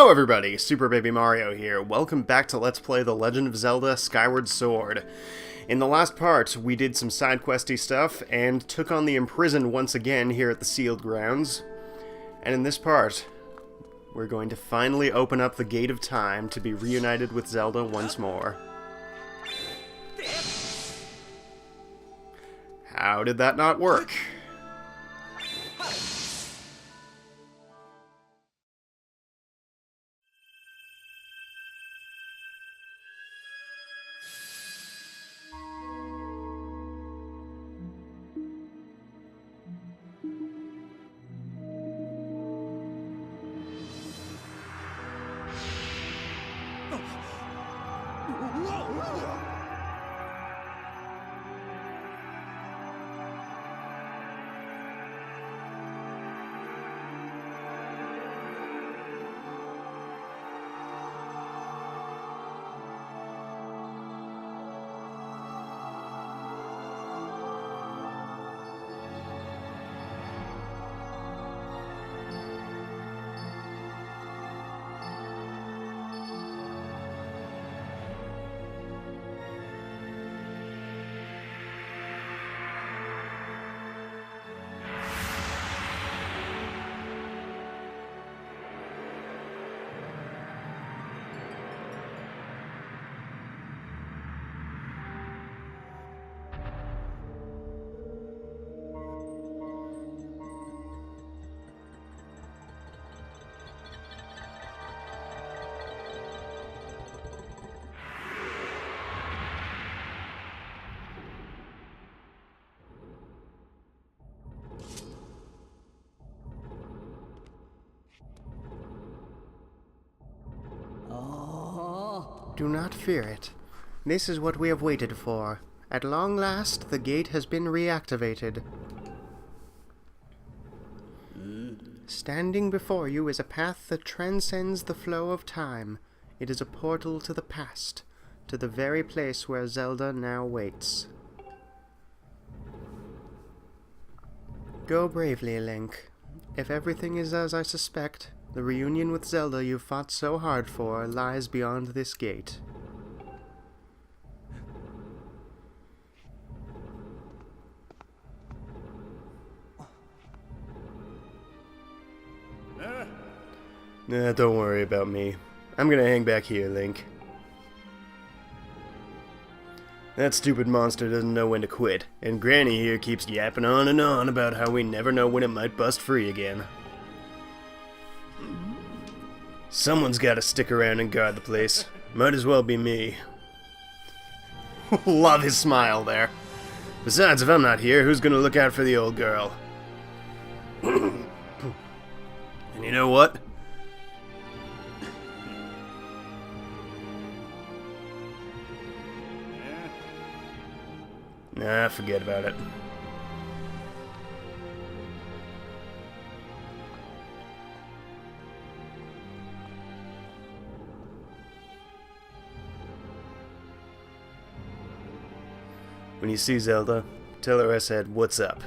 Hello everybody, Super Baby Mario here. Welcome back to Let's Play The Legend of Zelda Skyward Sword. In the last part, we did some side questy stuff and took on the imprisoned once again here at the sealed grounds. And in this part, we're going to finally open up the Gate of Time to be reunited with Zelda once more. How did that not work? Do not fear it. This is what we have waited for. At long last, the gate has been reactivated. Standing before you is a path that transcends the flow of time. It is a portal to the past, to the very place where Zelda now waits. Go bravely, Link. If everything is as I suspect, the reunion with Zelda you fought so hard for lies beyond this gate. Nah, don't worry about me. I'm gonna hang back here, Link. That stupid monster doesn't know when to quit, and Granny here keeps yapping on and on about how we never know when it might bust free again. Someone's gotta stick around and guard the place. Might as well be me. Love his smile there. Besides, if I'm not here, who's gonna look out for the old girl? And you know what? Nah, forget about it. When you see Zelda, tell her I said, "What's up?"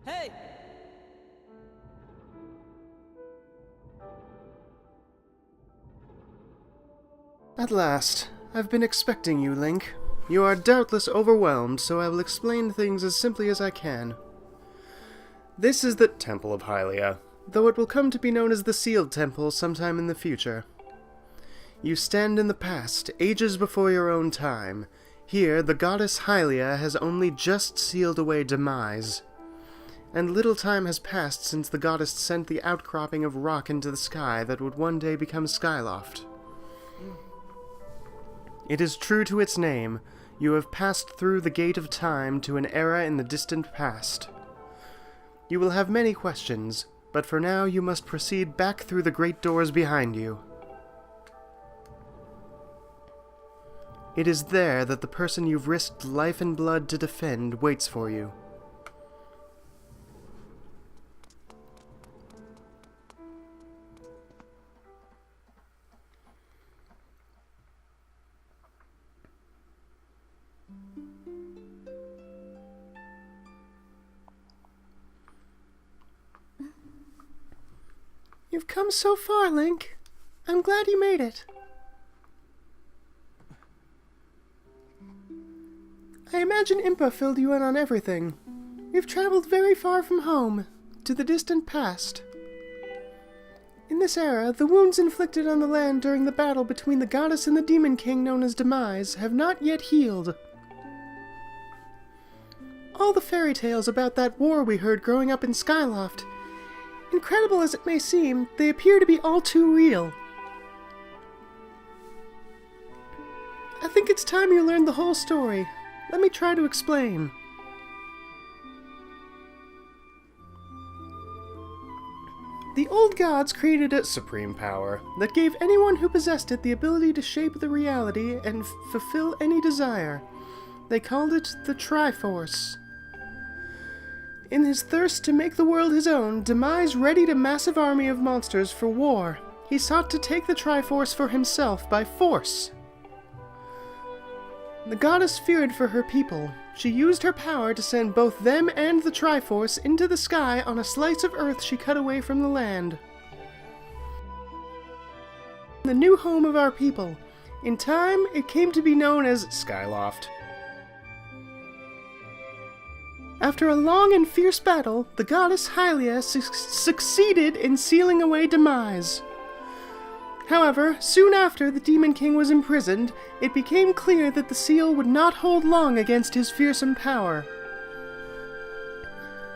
Hey! At last. I've been expecting you, Link. You are doubtless overwhelmed, so I will explain things as simply as I can. This is the Temple of Hylia, though it will come to be known as the Sealed Temple sometime in the future. You stand in the past, ages before your own time. Here, the goddess Hylia has only just sealed away demise. And little time has passed since the goddess sent the outcropping of rock into the sky that would one day become Skyloft. It is true to its name. You have passed through the gate of time to an era in the distant past. You will have many questions, but for now you must proceed back through the great doors behind you. It is there that the person you've risked life and blood to defend waits for you. You've come so far, Link. I'm glad you made it. I imagine Impa filled you in on everything. We've traveled very far from home, to the distant past. In this era, the wounds inflicted on the land during the battle between the goddess and the demon king known as Demise have not yet healed. All the fairy tales about that war we heard growing up in Skyloft, incredible as it may seem, they appear to be all too real. I think it's time you learned the whole story. Let me try to explain. The old gods created a supreme power that gave anyone who possessed it the ability to shape the reality and fulfill any desire. They called it the Triforce. In his thirst to make the world his own, Demise readied a massive army of monsters for war. He sought to take the Triforce for himself by force. The goddess feared for her people. She used her power to send both them and the Triforce into the sky on a slice of earth she cut away from the land. The new home of our people. In time, it came to be known as Skyloft. After a long and fierce battle, the goddess Hylia succeeded in sealing away Demise. However, soon after the Demon King was imprisoned, it became clear that the seal would not hold long against his fearsome power.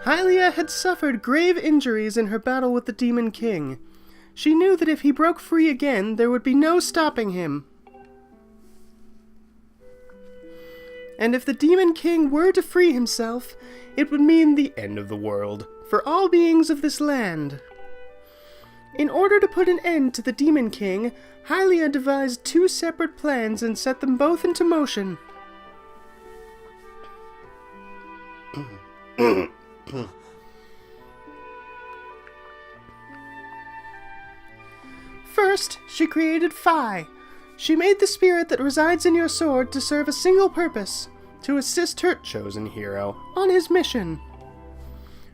Hylia had suffered grave injuries in her battle with the Demon King. She knew that if he broke free again, there would be no stopping him. And if the Demon King were to free himself, it would mean the end of the world for all beings of this land. In order to put an end to the Demon King, Hylia devised two separate plans and set them both into motion. First, she created Phi. She made the spirit that resides in your sword to serve a single purpose, to assist her chosen hero on his mission.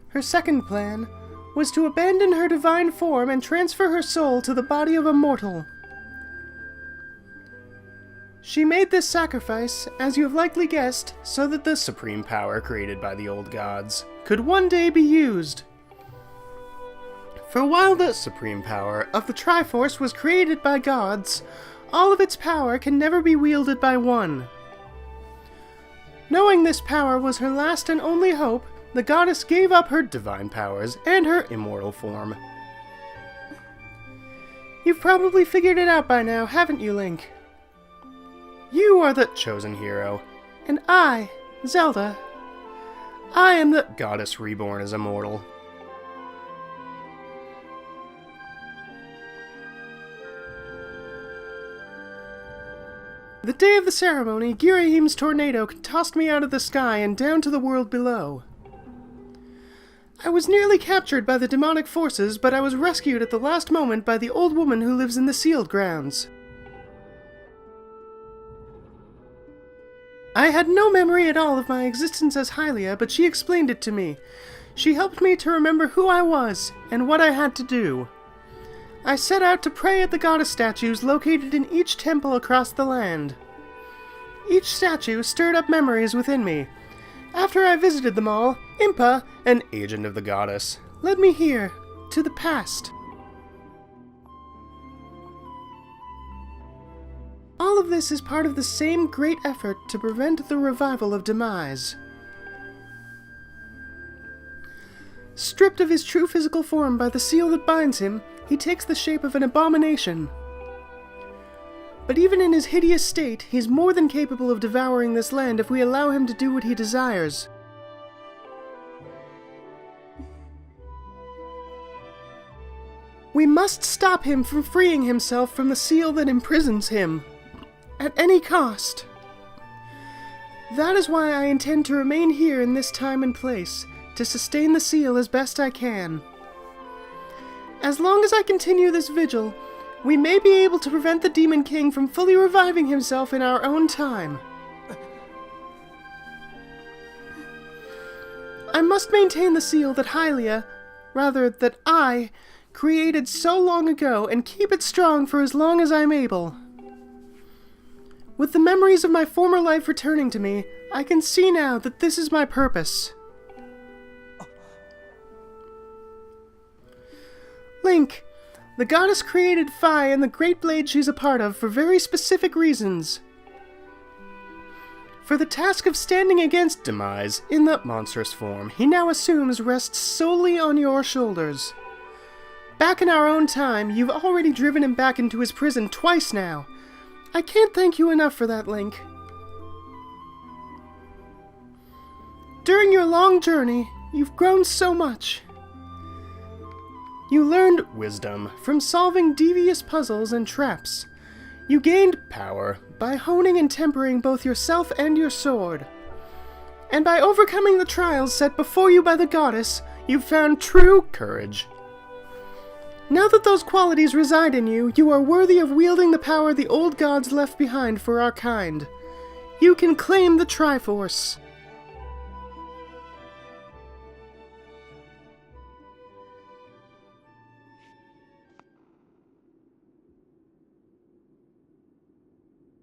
Her second plan was to abandon her divine form and transfer her soul to the body of a mortal. She made this sacrifice, as you have likely guessed, so that the supreme power created by the old gods could one day be used. For while the supreme power of the Triforce was created by gods, all of its power can never be wielded by one. Knowing this power was her last and only hope, the goddess gave up her divine powers and her immortal form. You've probably figured it out by now, haven't you, Link? You are the chosen hero, and I, Zelda, I am the goddess reborn as immortal. The day of the ceremony, Girahim's tornado tossed me out of the sky and down to the world below. I was nearly captured by the demonic forces, but I was rescued at the last moment by the old woman who lives in the sealed grounds. I had no memory at all of my existence as Hylia, but she explained it to me. She helped me to remember who I was and what I had to do. I set out to pray at the goddess statues located in each temple across the land. Each statue stirred up memories within me. After I visited them all, Impa, an agent of the goddess, led me here, to the past. All of this is part of the same great effort to prevent the revival of Demise. Stripped of his true physical form by the seal that binds him, he takes the shape of an abomination. But even in his hideous state, he's more than capable of devouring this land if we allow him to do what he desires. We must stop him from freeing himself from the seal that imprisons him, at any cost. That is why I intend to remain here in this time and place, to sustain the seal as best I can. As long as I continue this vigil, we may be able to prevent the Demon King from fully reviving himself in our own time. I must maintain the seal that that I, created so long ago and keep it strong for as long as I'm able. With the memories of my former life returning to me, I can see now that this is my purpose. Link, the goddess created Phi and the great blade she's a part of for very specific reasons. For the task of standing against Demise in that monstrous form, he now assumes rests solely on your shoulders. Back in our own time, you've already driven him back into his prison twice now. I can't thank you enough for that, Link. During your long journey, you've grown so much. You learned wisdom from solving devious puzzles and traps. You gained power by honing and tempering both yourself and your sword. And by overcoming the trials set before you by the goddess, you've found true courage. Now that those qualities reside in you, you are worthy of wielding the power the old gods left behind for our kind. You can claim the Triforce.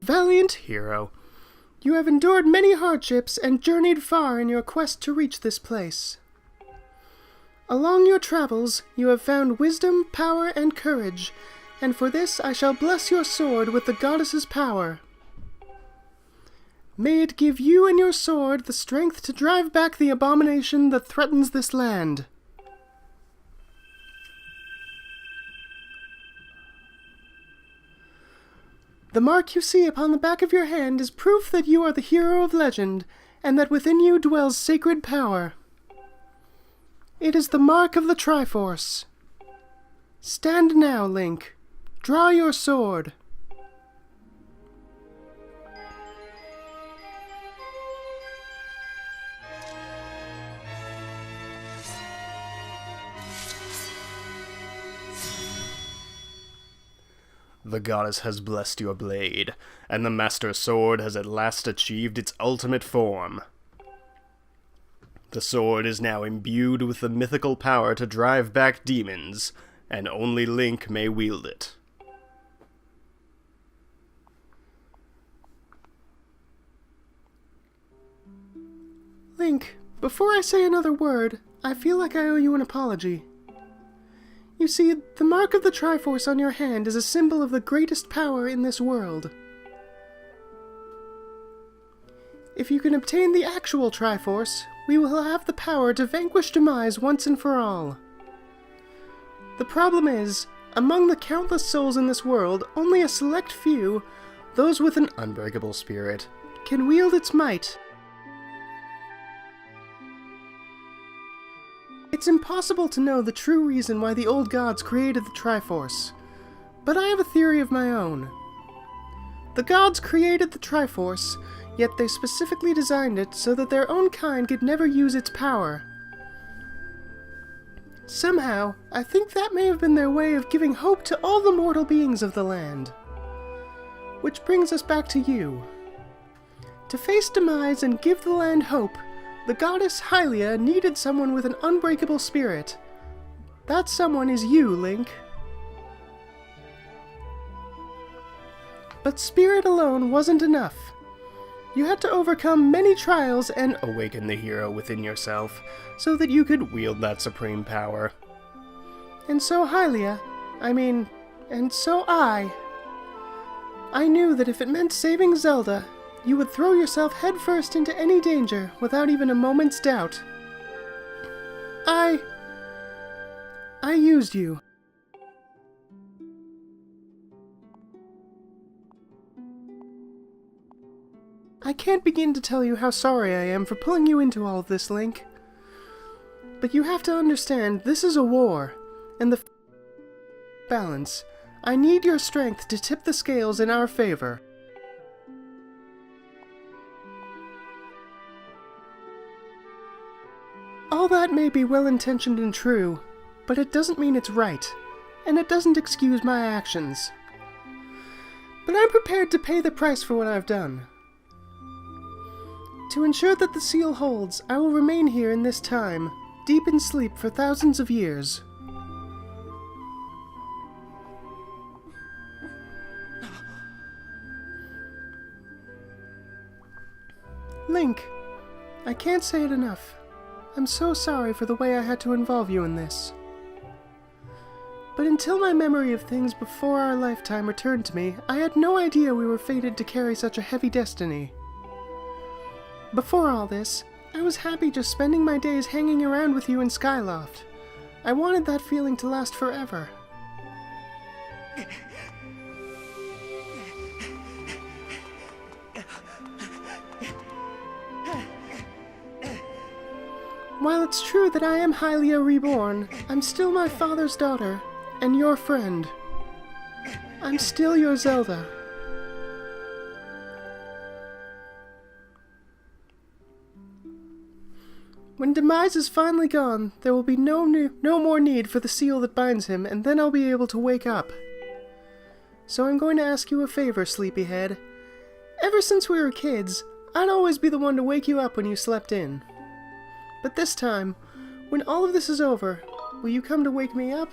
Valiant hero, you have endured many hardships and journeyed far in your quest to reach this place. Along your travels, you have found wisdom, power, and courage, and for this I shall bless your sword with the goddess's power. May it give you and your sword the strength to drive back the abomination that threatens this land. The mark you see upon the back of your hand is proof that you are the hero of legend, and that within you dwells sacred power. It is the mark of the Triforce. Stand now, Link. Draw your sword. The goddess has blessed your blade, and the Master Sword has at last achieved its ultimate form. The sword is now imbued with the mythical power to drive back demons, and only Link may wield it. Link, before I say another word, I feel like I owe you an apology. You see, the mark of the Triforce on your hand is a symbol of the greatest power in this world. If you can obtain the actual Triforce, we will have the power to vanquish Demise once and for all. The problem is, among the countless souls in this world, only a select few, those with an unbreakable spirit, can wield its might. It's impossible to know the true reason why the old gods created the Triforce, but I have a theory of my own. The gods created the Triforce, yet they specifically designed it so that their own kind could never use its power. Somehow, I think that may have been their way of giving hope to all the mortal beings of the land. Which brings us back to you. To face Demise and give the land hope, the goddess Hylia needed someone with an unbreakable spirit. That someone is you, Link. But spirit alone wasn't enough. You had to overcome many trials and awaken the hero within yourself, so that you could wield that supreme power. And so Hylia, and so I knew that if it meant saving Zelda, you would throw yourself headfirst into any danger without even a moment's doubt. I used you. I can't begin to tell you how sorry I am for pulling you into all of this, Link. But you have to understand, this is a war, and the balance. I need your strength to tip the scales in our favor. All that may be well-intentioned and true, but it doesn't mean it's right, and it doesn't excuse my actions. But I'm prepared to pay the price for what I've done. To ensure that the seal holds, I will remain here in this time, deep in sleep for thousands of years. Link, I can't say it enough. I'm so sorry for the way I had to involve you in this. But until my memory of things before our lifetime returned to me, I had no idea we were fated to carry such a heavy destiny. Before all this, I was happy just spending my days hanging around with you in Skyloft. I wanted that feeling to last forever. While it's true that I am Hylia reborn, I'm still my father's daughter, and your friend. I'm still your Zelda. When Demise is finally gone, there will be no more need for the seal that binds him, and then I'll be able to wake up. So I'm going to ask you a favor, Sleepyhead. Ever since we were kids, I'd always be the one to wake you up when you slept in. But this time, when all of this is over, will you come to wake me up?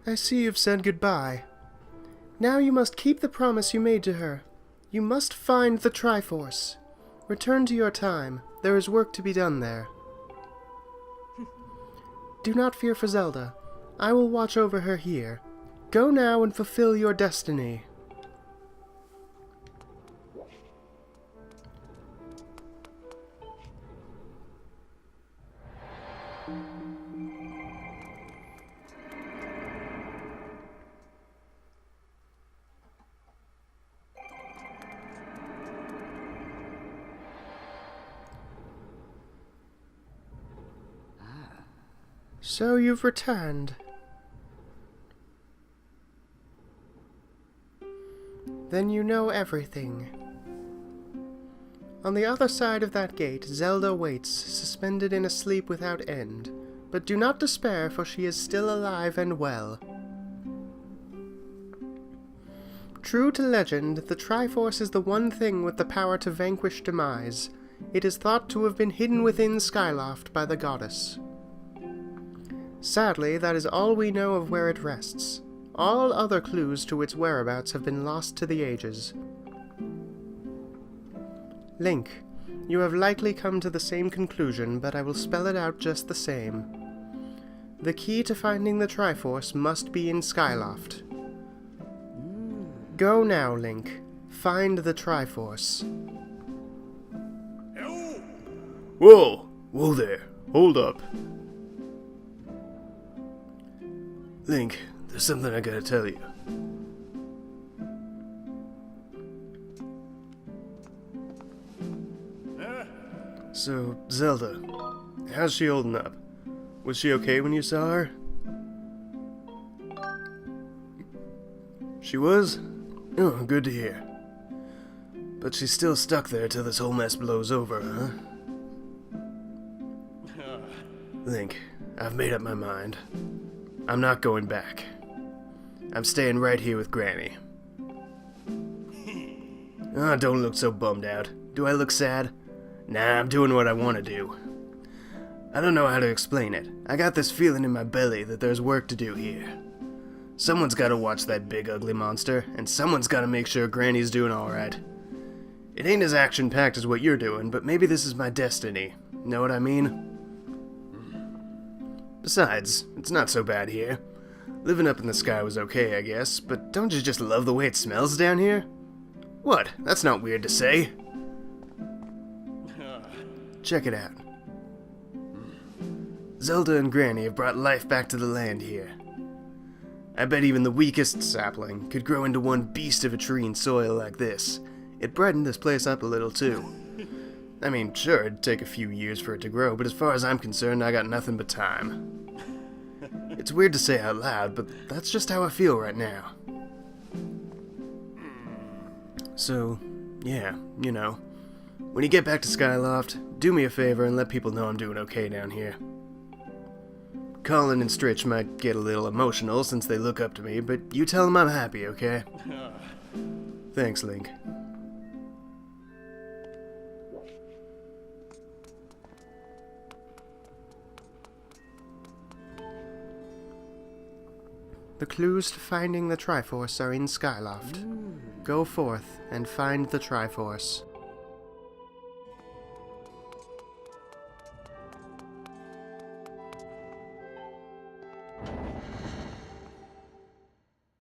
I see you've said goodbye. Now you must keep the promise you made to her. You must find the Triforce. Return to your time. There is work to be done there. Do not fear for Zelda. I will watch over her here. Go now and fulfill your destiny. So you've returned. Then you know everything. On the other side of that gate, Zelda waits, suspended in a sleep without end. But do not despair, for she is still alive and well. True to legend, the Triforce is the one thing with the power to vanquish Demise. It is thought to have been hidden within Skyloft by the goddess. Sadly, that is all we know of where it rests. All other clues to its whereabouts have been lost to the ages. Link, You have likely come to the same conclusion, but I will spell it out just the same. The key to finding the Triforce must be in Skyloft. Go now, Link. Find the Triforce. Whoa! Whoa there. Hold up. Link, there's something I gotta tell you. So, Zelda, how's she holding up? Was she okay when you saw her? She was? Oh, good to hear. But she's still stuck there till this whole mess blows over, huh? Link, I've made up my mind. I'm not going back. I'm staying right here with Granny. Oh, don't look so bummed out. Do I look sad? Nah, I'm doing what I want to do. I don't know how to explain it. I got this feeling in my belly that there's work to do here. Someone's got to watch that big ugly monster, and someone's got to make sure Granny's doing alright. It ain't as action-packed as what you're doing, but maybe this is my destiny. Know what I mean? Besides, it's not so bad here. Living up in the sky was okay, I guess, but don't you just love the way it smells down here? What? That's not weird to say. Check it out. Zelda and Granny have brought life back to the land here. I bet even the weakest sapling could grow into one beast of a tree in soil like this. It brightened this place up a little, too. I mean, sure, it'd take a few years for it to grow, but as far as I'm concerned, I got nothing but time. It's weird to say out loud, but that's just how I feel right now. So, yeah, you know. When you get back to Skyloft, do me a favor and let people know I'm doing okay down here. Colin and Stritch might get a little emotional since they look up to me, but you tell them I'm happy, okay? Thanks, Link. The clues to finding the Triforce are in Skyloft. Go forth and find the Triforce.